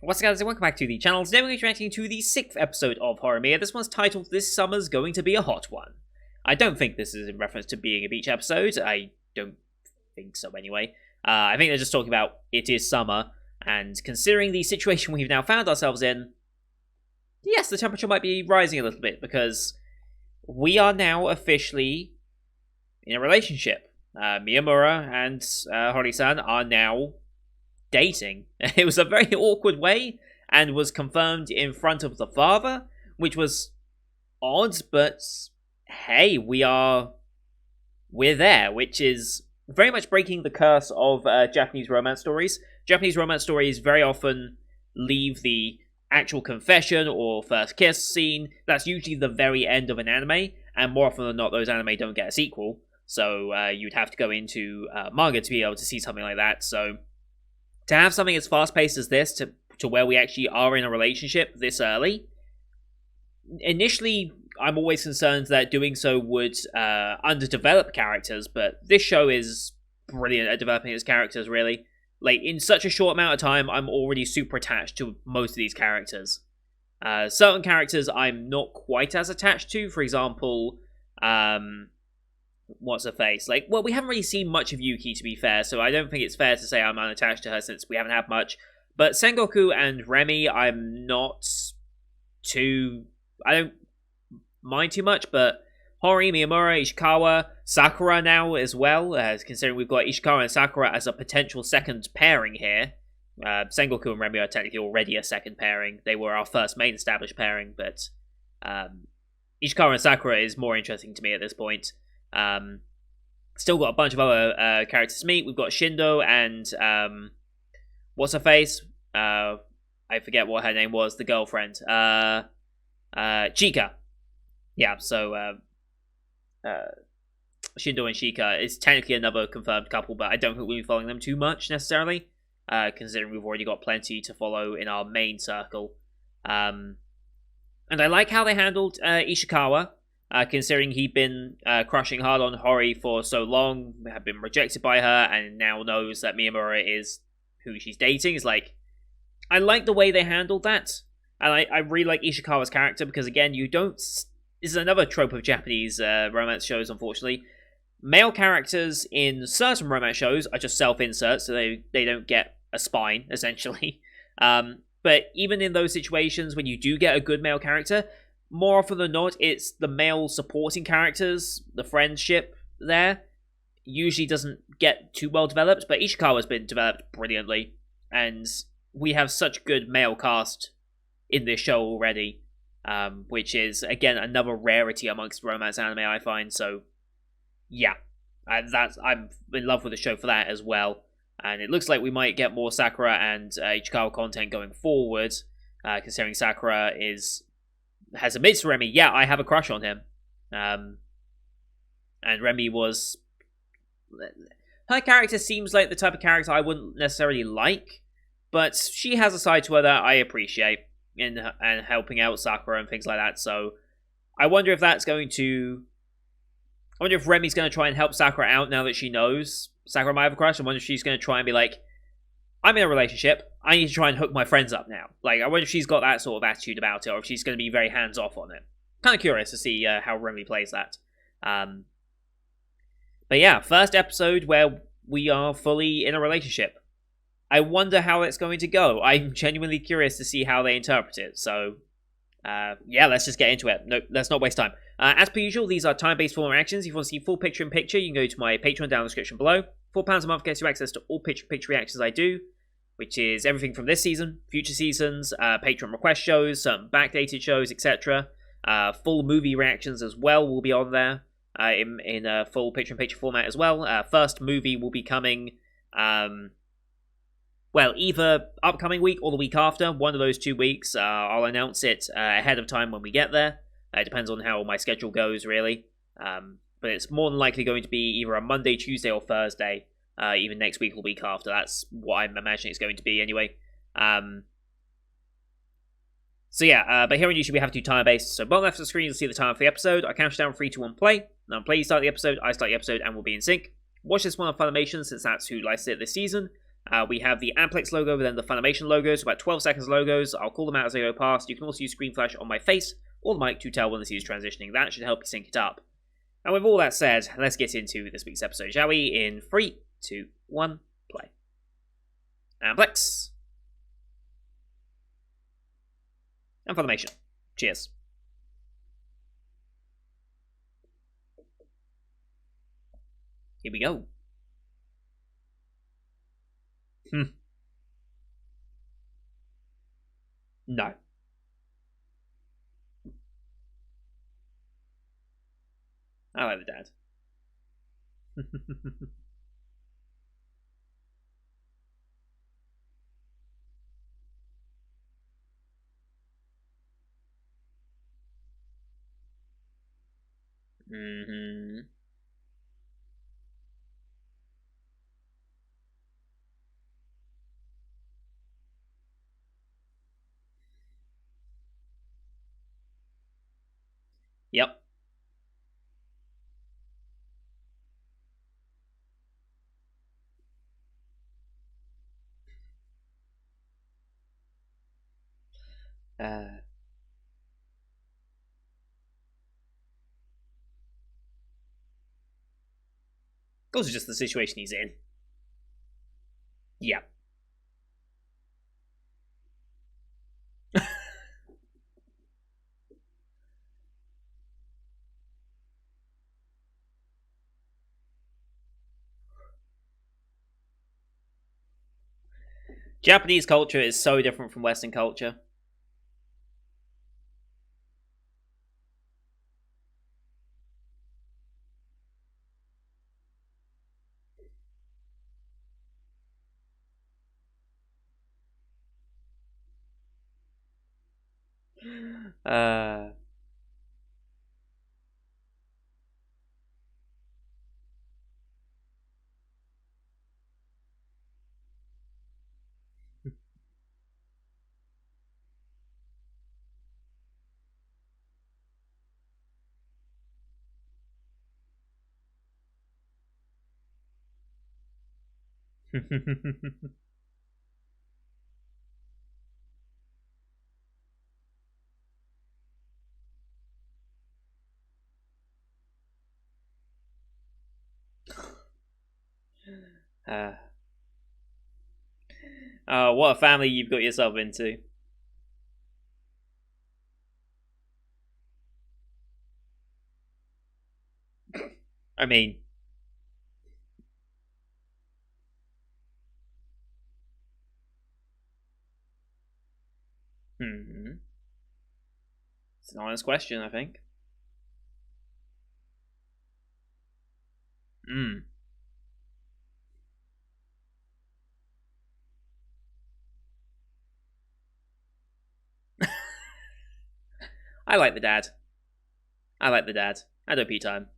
What's up guys, and welcome back to the channel. Today we're reacting to the 6th episode of Horimiya. This one's titled, This Summer's Going to Be a Hot One. I don't think this is in reference to being a beach episode. I don't think so anyway. I think they're just talking about it is summer, and considering the situation we've now found ourselves in, yes, the temperature might be rising a little bit, because we are now officially in a relationship. Miyamura and Hori-san are now dating. It was a very awkward way, and was confirmed in front of the father, which was odd, but hey, we're there, which is very much breaking the curse of Japanese romance stories. Japanese romance stories very often leave the actual confession or first kiss scene. That's usually the very end of an anime, and more often than not, those anime don't get a sequel, so you'd have to go into manga to be able to see something like that. So to have something as fast-paced as this, to where we actually are in a relationship this early, initially, I'm always concerned that doing so would underdevelop characters, but this show is brilliant at developing its characters, really. Like, in such a short amount of time, I'm already super attached to most of these characters. Certain characters I'm not quite as attached to, for example, what's her face? Like, well, we haven't really seen much of Yuki, to be fair, so I don't think it's fair to say I'm unattached to her since we haven't had much. But Sengoku and Remy, I'm not too... I don't mind too much, but Hori, Miyamura, Ishikawa, Sakura now as well, considering we've got Ishikawa and Sakura as a potential second pairing here. Sengoku and Remy are technically already a second pairing. They were our first main established pairing, but Ishikawa and Sakura is more interesting to me at this point. Still got a bunch of other characters to meet. We've got Shindo and what's her face? I forget what her name was. The girlfriend, Chika. Yeah. So Shindo and Chika is technically another confirmed couple, but I don't think we'll be following them too much necessarily, considering we've already got plenty to follow in our main circle. And I like how they handled Ishikawa. Considering he'd been crushing hard on Hori for so long, had been rejected by her, and now knows that Miyamura is who she's dating. Is like, I like the way they handled that, and I really like Ishikawa's character, because again, you don't... This is another trope of Japanese romance shows, unfortunately. Male characters in certain romance shows are just self-insert, so they don't get a spine, essentially. But even in those situations, when you do get a good male character, more often than not, it's the male supporting characters, the friendship there, usually doesn't get too well developed, but Ishikawa's been developed brilliantly, and we have such good male cast in this show already, which is, again, another rarity amongst romance anime, I find, so, yeah, I'm in love with the show for that as well, and it looks like we might get more Sakura and Ichikawa content going forward, considering Sakura has admitted to Remy, yeah, I have a crush on him. And Remy was... Her character seems like the type of character I wouldn't necessarily like, but she has a side to her that I appreciate, and helping out Sakura and things like that, so I wonder if that's going to... I wonder if Remy's going to try and help Sakura out now that she knows Sakura might have a crush. I wonder if she's going to try and be like, I'm in a relationship, I need to try and hook my friends up now. Like, I wonder if she's got that sort of attitude about it, or if she's going to be very hands-off on it. Kind of curious to see how Remy plays that. But yeah, first episode where we are fully in a relationship. I wonder how it's going to go. I'm genuinely curious to see how they interpret it. So, yeah, let's just get into it. No, let's not waste time. As per usual, these are time-based full reactions. If you want to see full picture-in-picture, you can go to my Patreon down in the description below. £4 a month gets you access to all picture-in-picture reactions I do, which is everything from this season, future seasons, Patreon request shows, some backdated shows, etc. Full movie reactions as well will be on there, in a full picture-in-picture format as well. First movie will be coming, well, either upcoming week or the week after, one of those 2 weeks. I'll announce it ahead of time when we get there. It depends on how my schedule goes, really. But it's more than likely going to be either a Monday, Tuesday, or Thursday. Even next week or week after. That's what I'm imagining it's going to be anyway. So yeah, but here on YouTube we have to do time-based. So bottom left of the screen you'll see the time for the episode. I count down 3, 2, 1, play. Now play, you start the episode, I start the episode, and we'll be in sync. Watch this one on Funimation since that's who licensed it this season. We have the Amplex logo, but then the Funimation logo, so about 12 seconds logos. I'll call them out as they go past. You can also use screen flash on my face or the mic to tell when this is transitioning. That should help you sync it up. And with all that said, let's get into this week's episode, shall we? In 3, 2, 1, play. Amplex. And Funimation. Cheers. Here we go. No. I like the dad. Mm-hmm. Yep. Also just the situation he's in. Yeah. Japanese culture is so different from Western culture. Uh, uh, what a family you've got yourself into. I mean, it's an honest question, I think. I like the dad. I like the dad. Adobe time.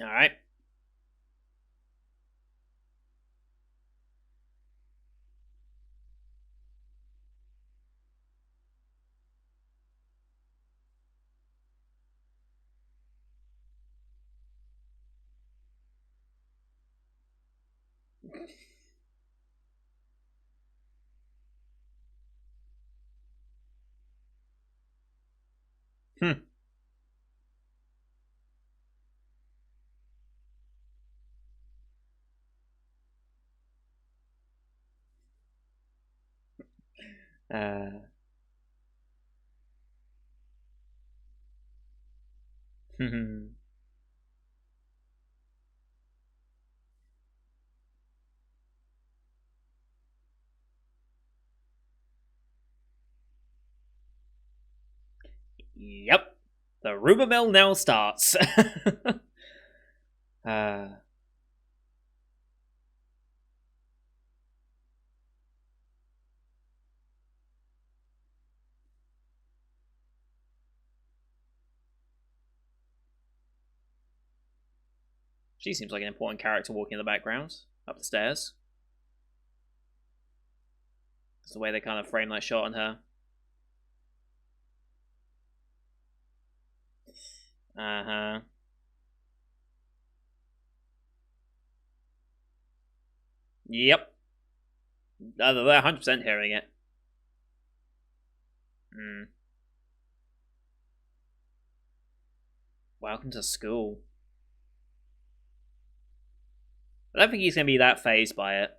All right. Hmm. Uh, Yep. The rumor mill now starts. uh, she seems like an important character walking in the background, up the stairs. It's the way they kind of frame that shot on her. Uh huh. Yep. They're 100% hearing it. Mm. Welcome to school. I don't think he's going to be that phased by it.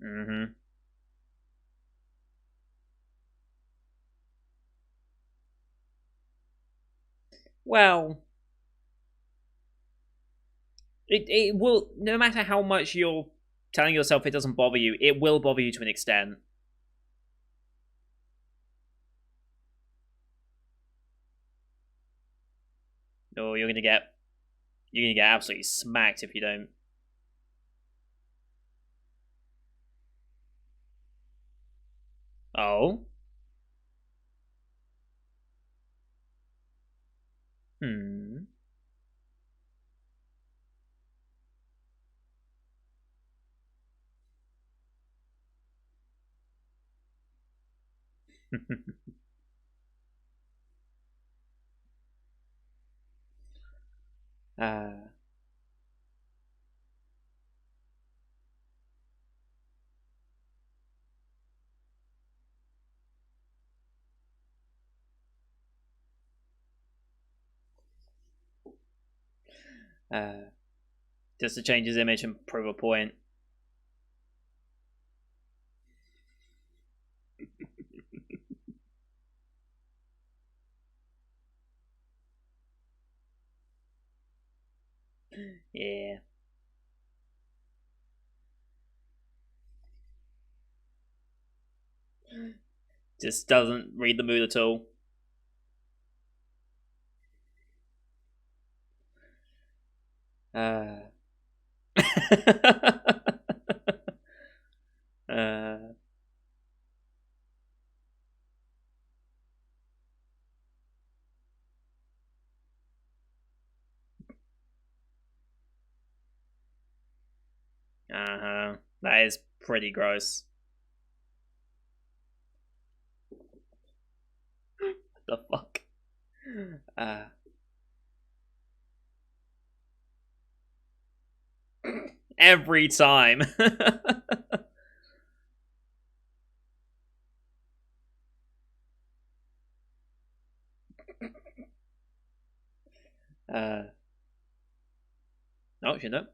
Mm-hmm. Well, it will, no matter how much you're telling yourself it doesn't bother you, it will bother you to an extent. Or you're gonna get absolutely smacked if you don't. Oh? Hmm. uh, uh, just to change his image and prove a point. Yeah. Just doesn't read the mood at all. Uh. uh. Uh-huh. That is pretty gross. The fuck? Uh, every time. uh, no, you know.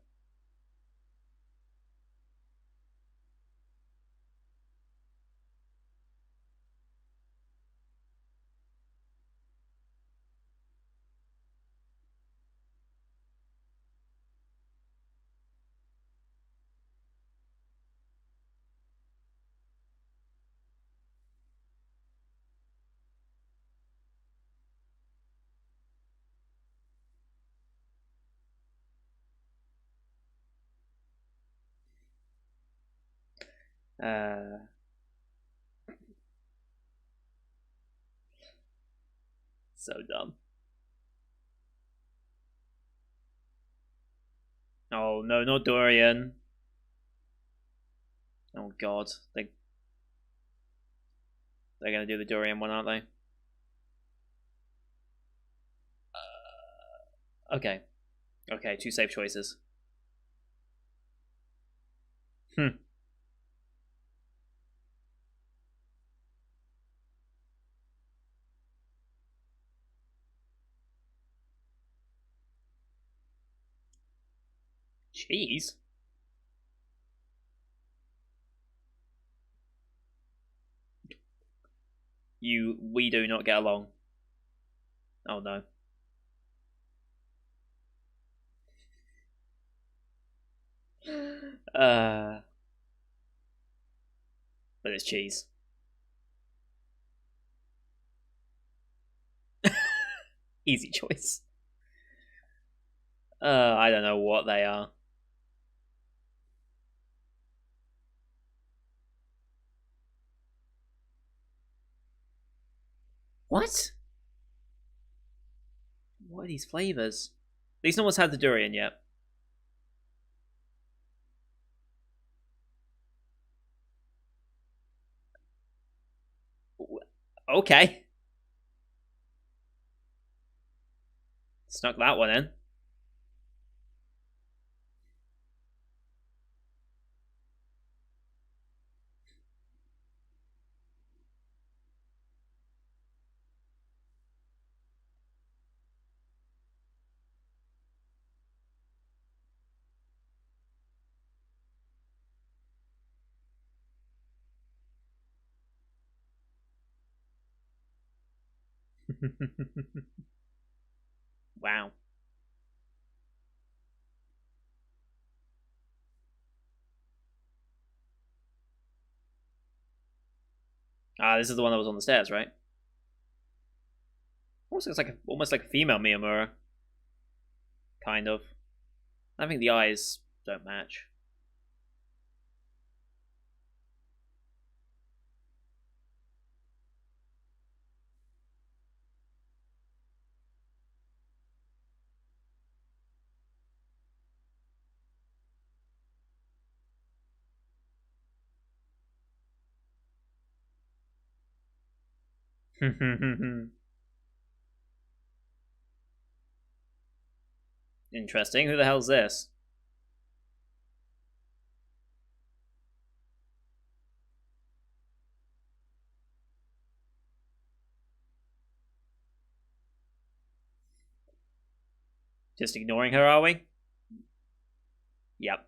Uh, So dumb. Oh no, not Dorian. Oh god, they're gonna do the Dorian one, aren't they? Okay, okay, two safe choices. Hmm. Jeez. We do not get along. Oh no. Uh, but it's cheese. Easy choice. I don't know what they are. What? What are these flavors? At least no one's had the durian yet. Okay. Snuck that one in. Wow. Ah, this is the one that was on the stairs, right? Almost like a female Miyamura. Kind of. I think the eyes don't match. Interesting. Who the hell's this? Just ignoring her, are we? Yep.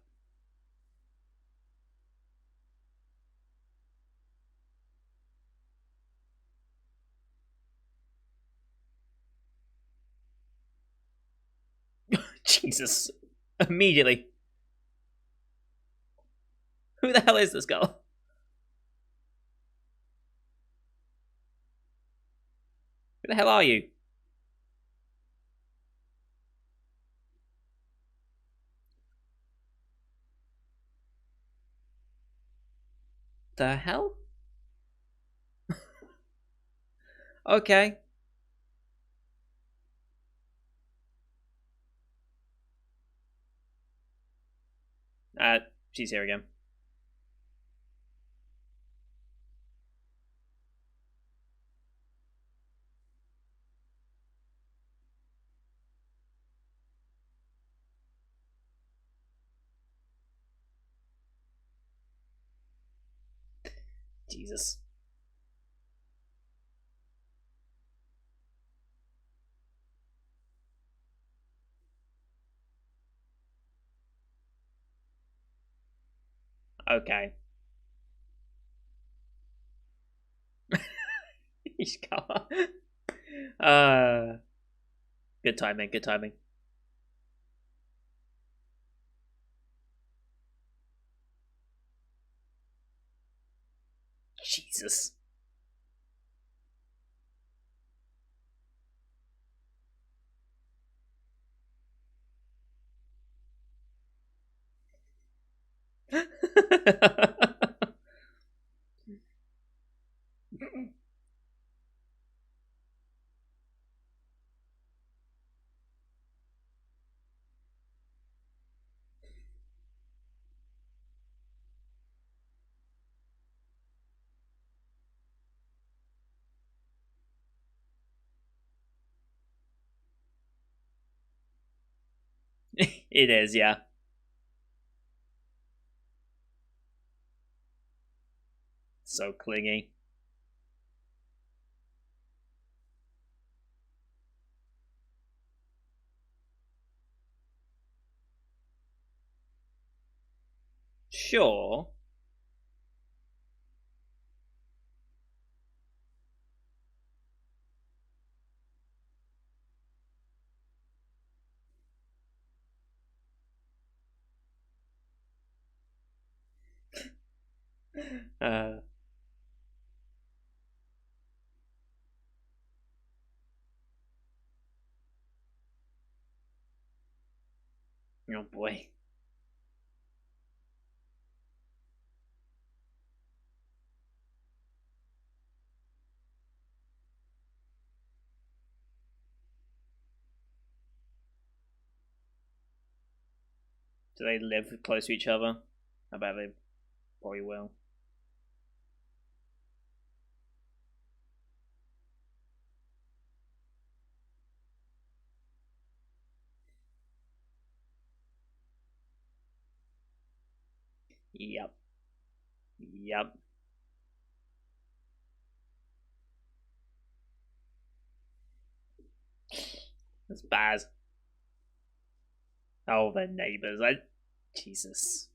Jesus. Immediately. Who the hell is this girl? Who the hell are you? The hell? Okay. Uh, she's here again. Jesus. Okay. Ishikawa. uh, good timing. Good timing. Jesus. It is, yeah. So clingy. Sure. Uh, oh boy. Do they live close to each other? I bet they probably will. Yep. Yep. That's bad. Oh, they're neighbors. Jesus.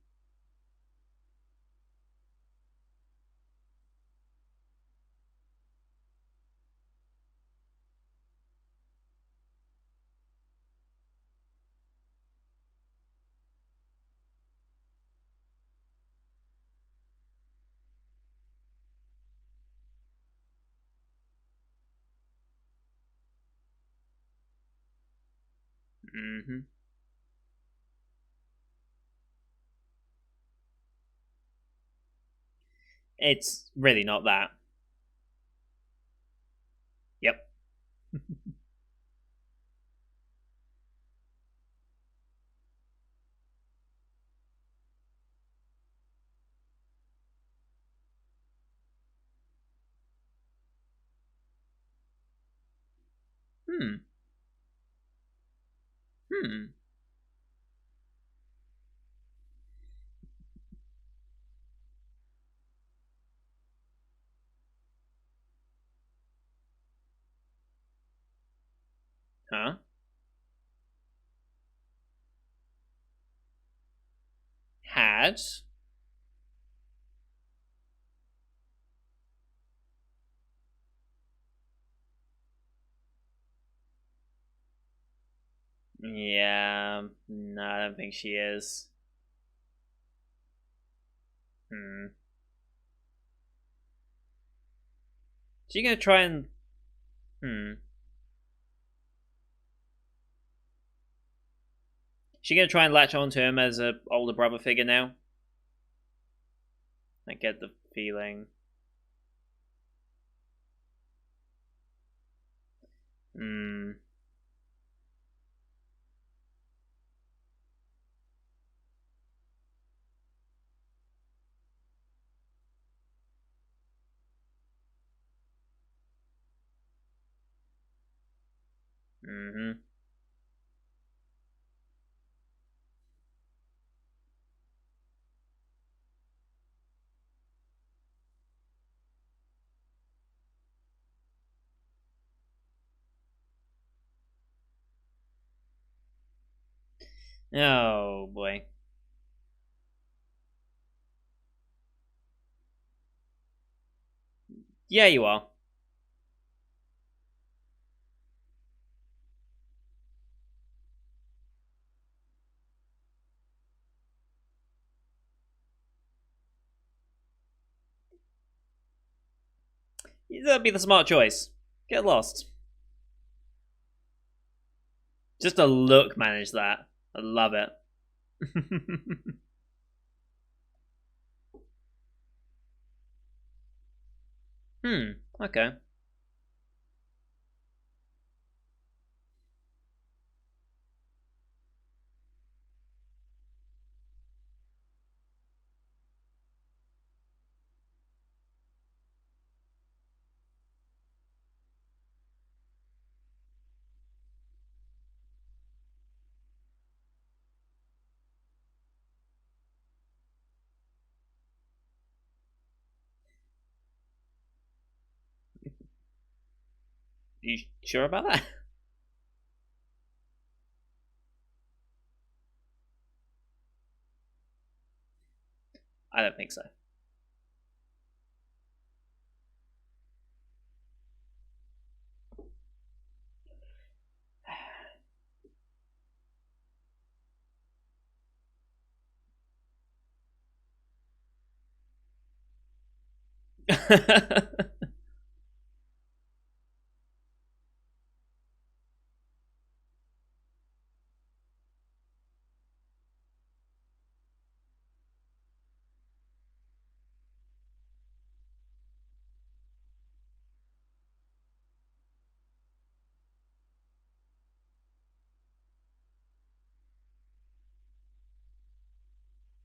Mm-hmm. It's really not that. Yep. Hmm. Hmm. Huh? Had? Yeah. No, I don't think she is. Hmm. She gonna try and. Hmm. She gonna try and latch onto him as a older brother figure now? I get the feeling. Hmm. Mm-hmm. Oh boy. Yeah, you are. That'd be the smart choice. Get lost. Just a look manage that. I love it. Hmm. Okay. You sure about that? I don't think so.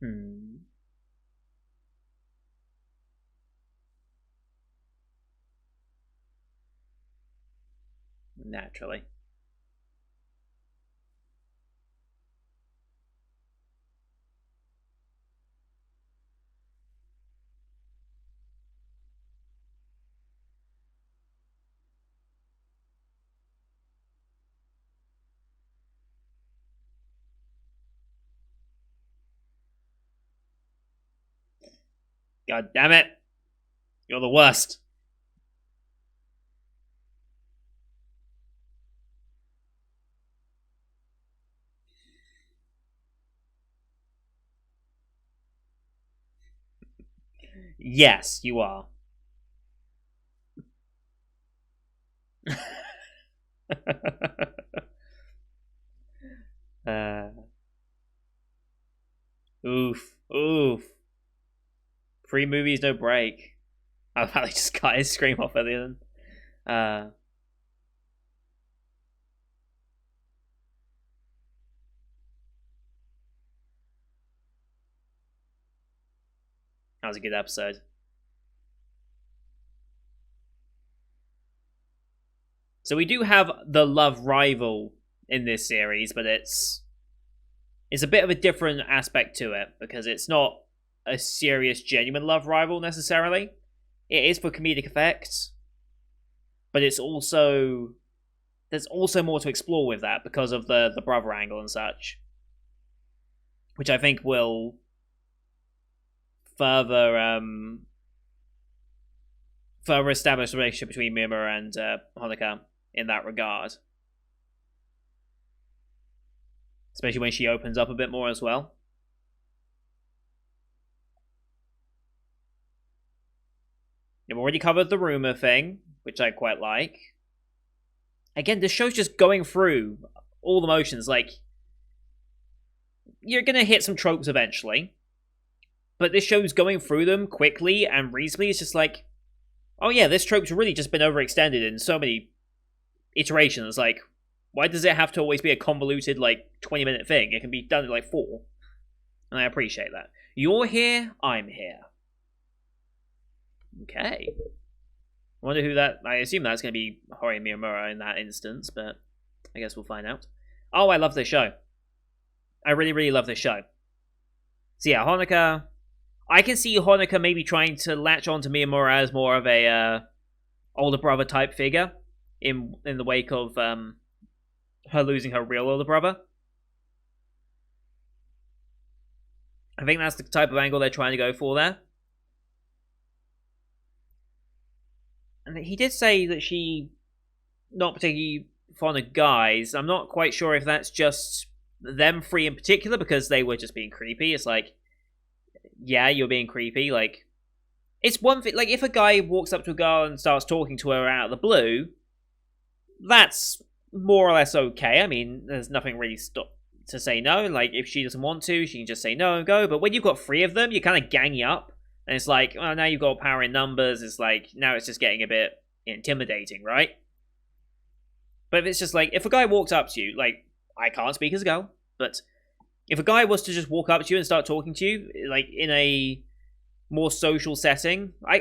Hmm. Naturally. God damn it! You're the worst. Yes, you are. uh, oof. Oof. Free movies, no break. I've probably just cut his scream off at the end. That was a good episode. So we do have the love rival in this series, but it's a bit of a different aspect to it because it's not a serious, genuine love rival necessarily. It is for comedic effects, but it's also there's also more to explore with that because of the brother angle and such, which I think will further further establish the relationship between Mima and Honoka in that regard. Especially when she opens up a bit more as well. We've already covered the rumor thing, which I quite like. Again, this show's just going through all the motions. Like, you're gonna hit some tropes eventually, but this show's going through them quickly and reasonably. It's just like, oh yeah, this trope's really just been overextended in so many iterations. Like, why does it have to always be a convoluted, like, 20-minute thing? It can be done in, like, 4. And I appreciate that. You're here, I'm here. Okay. I wonder who that... I assume that's going to be Horimiya in that instance, but I guess we'll find out. Oh, I love this show. I really, really love this show. So yeah, Honoka... I can see Honoka maybe trying to latch onto Miyamura as more of a older brother type figure in the wake of her losing her real older brother. I think that's the type of angle they're trying to go for there. And he did say that she not particularly fond of guys. I'm not quite sure if that's just them three in particular because they were just being creepy. It's like, yeah, you're being creepy. Like, it's one thing. Like, if a guy walks up to a girl and starts talking to her out of the blue, that's more or less okay. I mean, there's nothing really to say no. Like, if she doesn't want to, she can just say no and go. But when you've got 3 of them, you're kind of ganging up. And it's like, oh, now you've got power in numbers. It's like, now it's just getting a bit intimidating, right? But if it's just like, if a guy walks up to you, like, I can't speak as a girl, but if a guy was to just walk up to you and start talking to you, like, in a more social setting, I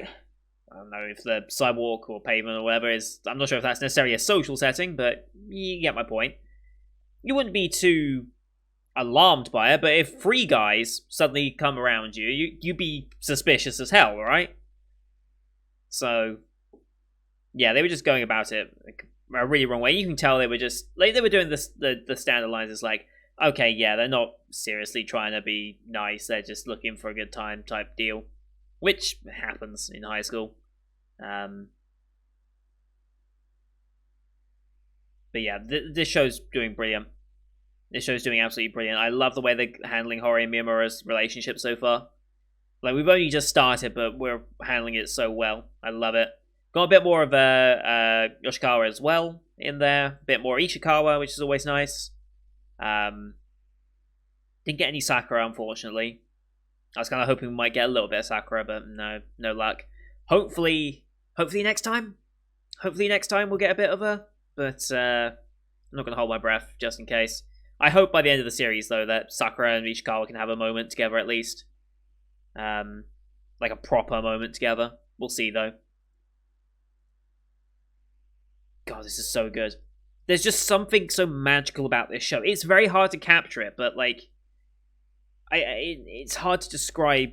don't know if the sidewalk or pavement or whatever is, I'm not sure if that's necessarily a social setting, but you get my point. You wouldn't be too alarmed by it, but if 3 guys suddenly come around you'd be suspicious as hell, right? So, yeah, they were just going about it a really wrong way. You can tell they were just like they were doing this the standard lines. It's like, okay, yeah, they're not seriously trying to be nice. They're just looking for a good time type deal, which happens in high school. But yeah, this show's doing brilliant. This show's doing absolutely brilliant. I love the way they're handling Hori and Miyamura's relationship so far. Like, we've only just started, but we're handling it so well. I love it. Got a bit more of Yoshikawa as well in there. A bit more Ishikawa, which is always nice. Didn't get any Sakura, unfortunately. I was kind of hoping we might get a little bit of Sakura, but no luck. Hopefully next time. Hopefully next time we'll get a bit of her. But I'm not going to hold my breath, just in case. I hope by the end of the series, though, that Sakura and Ishikawa can have a moment together at least. Like a proper moment together. We'll see, though. God, this is so good. There's just something so magical about this show. It's very hard to capture it, but like, it's hard to describe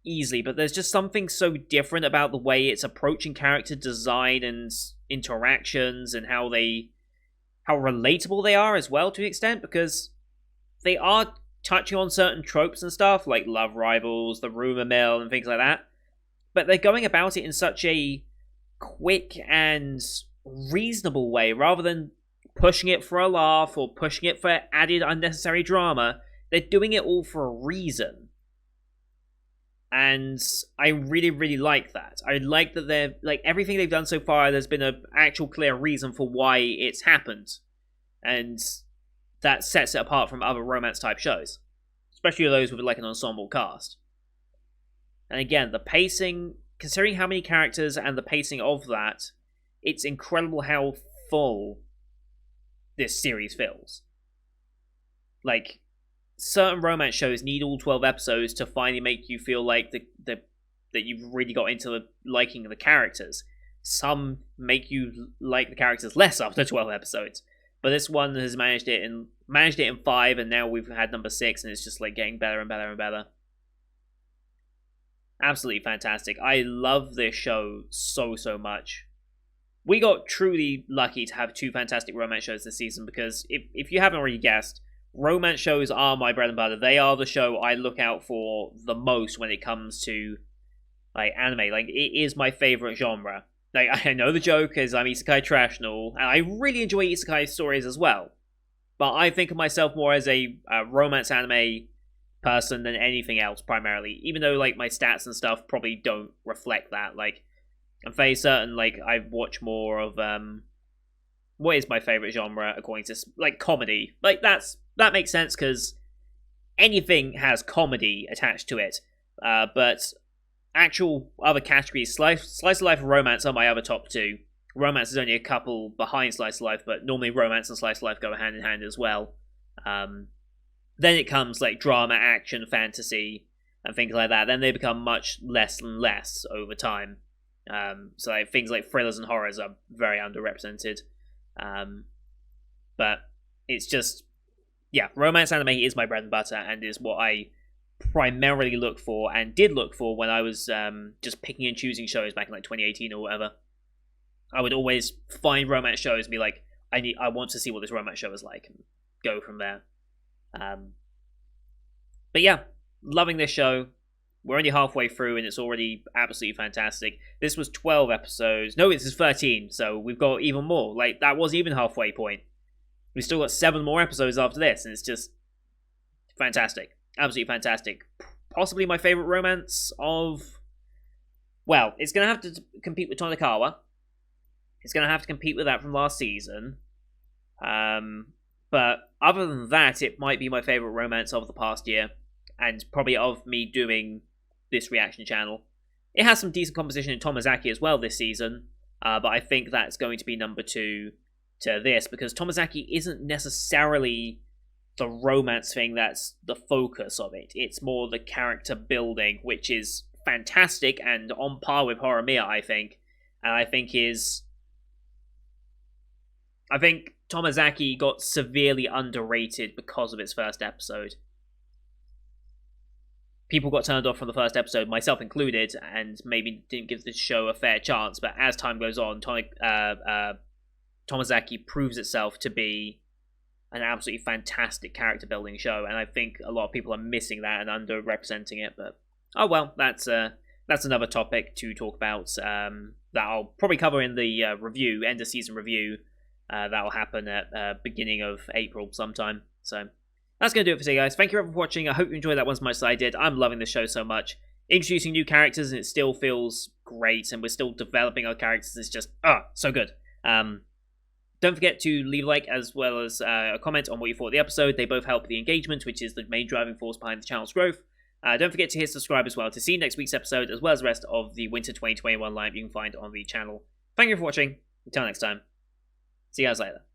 easily. But there's just something so different about the way it's approaching character design and interactions, and how relatable they are as well to an extent, because they are touching on certain tropes and stuff like love rivals, the rumor mill, and things like that. But they're going about it in such a quick and reasonable way, rather than pushing it for a laugh or pushing it for added unnecessary drama. They're doing it all for a reason. And I really, really like that. I like that they're like everything they've done so far, there's been an actual clear reason for why it's happened. And that sets it apart from other romance type shows. Especially those with like an ensemble cast. And again, the pacing, considering how many characters and the pacing of that, it's incredible how full this series feels. Like, certain romance shows need all 12 episodes to finally make you feel like that you've really got into liking the characters. Some make you like the characters less after 12 episodes. But this one has managed it in 5, and now we've had number 6, and it's just like getting better and better and better. Absolutely fantastic. I love this show so much. We got truly lucky to have 2 fantastic romance shows this season, because if you haven't already guessed, romance shows are my bread and butter. They are the show I look out for the most when it comes to like anime. Like, it is my favorite genre. Like, I know the joke is I'm isekai trash and all, and I really enjoy isekai stories as well. But I think of myself more as a romance anime person than anything else, primarily. Even though like my stats and stuff probably don't reflect that. Like, I'm fairly certain like I watch more of what is my favorite genre according to like comedy. Like, that makes sense because anything has comedy attached to it. But actual other categories, slice of life and romance are my other top 2. Romance is only a couple behind slice of life, but normally romance and slice of life go hand in hand as well. Then it comes like drama, action, fantasy, and things like that. Then they become much less and less over time. So like, things like thrillers and horrors are very underrepresented. But it's just, yeah, romance anime is my bread and butter, and is what I primarily look for, and did look for when I was just picking and choosing shows back in like 2018 or whatever. I would always find romance shows and be like, I want to see what this romance show is like, and go from there. But yeah, loving this show. We're only halfway through, and it's already absolutely fantastic. This was 12 episodes. No, this is 13, so we've got even more. Like, that wasn't even halfway point. We've still got 7 more episodes after this, and it's just fantastic. Absolutely fantastic. Possibly my favorite romance of... Well, it's going to have to compete with Tonikawa. It's going to have to compete with that from last season. But other than that, it might be my favorite romance of the past year. And probably of me doing this reaction channel. It has some decent composition in Tomazaki as well this season. But I think that's going to be number 2 to this. Because Tomazaki isn't necessarily the romance thing that's the focus of it. It's more the character building, which is fantastic and on par with Horimiya, I think. And I think Tomazaki got severely underrated because of its first episode. People got turned off from the first episode, myself included, and maybe didn't give this show a fair chance. But as time goes on, Tomazaki proves itself to be an absolutely fantastic character building show, and I think a lot of people are missing that and underrepresenting it. But oh well, that's another topic to talk about. That I'll probably cover in the review, end of season review. That'll happen at beginning of April sometime. So that's going to do it for today, guys. Thank you everyone for watching. I hope you enjoyed that one as much as I did. I'm loving the show so much. Introducing new characters, and it still feels great, and we're still developing our characters. It's just, so good. Don't forget to leave a like as well as a comment on what you thought of the episode. They both help the engagement, which is the main driving force behind the channel's growth. Don't forget to hit subscribe as well to see next week's episode, as well as the rest of the Winter 2021 lineup you can find on the channel. Thank you for watching. Until next time. See you guys later.